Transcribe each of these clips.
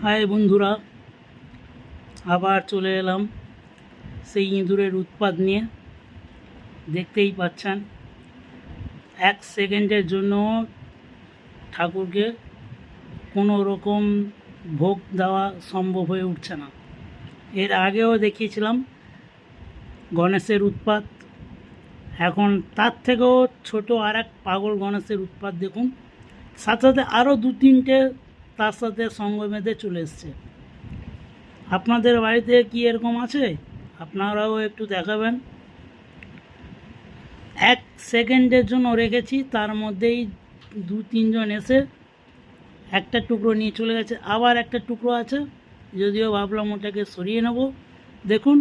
High বন্ধুরা, আবার চলে এলাম সেই ইঁদুরের উৎপাত নিয়ে। দেখতেই পাচ্ছেন, 1 সেকেন্ডের জন্য ঠাকুরকে কোনো রকম ভোগ দেওয়া সম্ভব হয়ে উঠছে না। এর আগেও দেখিয়েছিলাম গণেশের উৎপাত, এখন তার থেকেও ছোট আর এক পাগল গণেশের উৎপাত দেখুন। সাথে সাথে আরও 2-3টে তার সাথে সঙ্গ বেঁধে চলে এসছে। আপনাদের বাড়িতে কি এরকম আছে? আপনারাও একটু দেখাবেন। 1 সেকেন্ডের জন্য রেখেছি, তার মধ্যেই 2-3 জন এসে একটা টুকরো নিয়ে চলে গেছে। আবার একটা টুকরো আছে, যদিও ভাবলাম ওটাকে সরিয়ে নেব। দেখুন,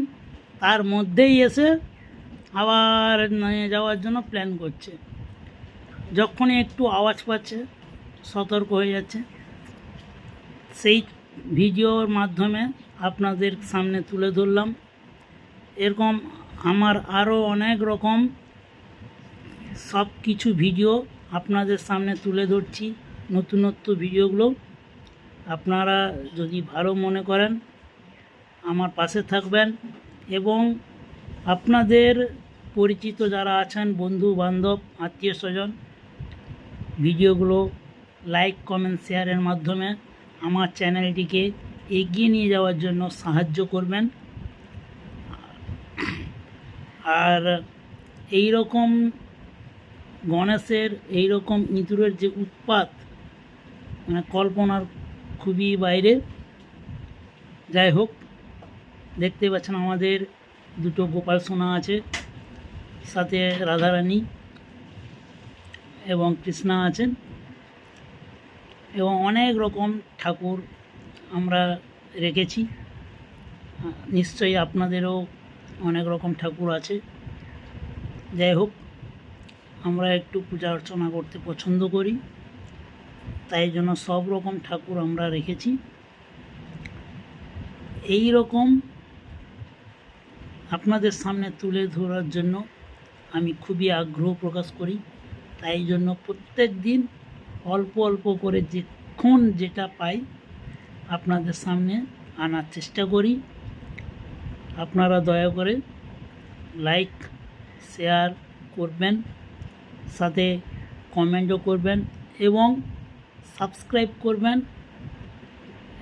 তার মধ্যেই এসে আবার নিয়ে যাওয়ার জন্য প্ল্যান করছে। যখনই একটু আওয়াজ পাচ্ছে সতর্ক হয়ে যাচ্ছে। সেই ভিডিওর মাধ্যমে আপনাদের সামনে তুলে ধরলাম। এরকম আমার আরও অনেক রকম সব কিছু ভিডিও আপনাদের সামনে তুলে ধরছি। নতুনত্ব ভিডিওগুলো আপনারা যদি ভালো মনে করেন আমার পাশে থাকবেন, এবং আপনাদের পরিচিত যারা আছেন, বন্ধু বান্ধব, আত্মীয় স্বজন, ভিডিওগুলো লাইক কমেন্ট শেয়ারের মাধ্যমে আমার চ্যানেলটিকে এগিয়ে নিয়ে যাওয়ার জন্য সাহায্য করবেন। আর এই রকম গণেশের এই রকম ইঁদুরের যে উৎপাত, মানে কল্পনার খুবই বাইরে। যাই হোক, দেখতে পাচ্ছেন আমাদের দুটো গোপাল সোনা আছে, সাথে রাধারানী এবং কৃষ্ণা আছেন, এবং অনেক রকম ঠাকুর আমরা রেখেছি। নিশ্চয়ই আপনাদেরও অনেক রকম ঠাকুর আছে। যাই হোক, আমরা একটু পূজা অর্চনা করতে পছন্দ করি, তাই জন্য সব রকম ঠাকুর আমরা রেখেছি। এই রকম আপনাদের সামনে তুলে ধরার জন্য আমি খুবই আগ্রহ প্রকাশ করি। তাই জন্য প্রত্যেক দিন অল্প অল্প করে যখন যেটা পাই আপনাদের সামনে আনার চেষ্টা করি। আপনারা দয়া করে লাইক শেয়ার করবেন, সাথে কমেন্টও করবেন এবং সাবস্ক্রাইব করবেন,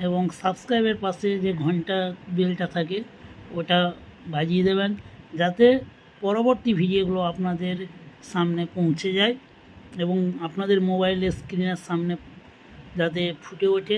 এবং সাবস্ক্রাইবের পাশে যে ঘন্টা বেলটা থাকে ওটা বাজিয়ে দেবেন, যাতে পরবর্তী ভিডিওগুলো আপনাদের সামনে পৌঁছে যায় এবং আপনাদের মোবাইলের স্ক্রিনের সামনে যাতে ফুটে ওঠে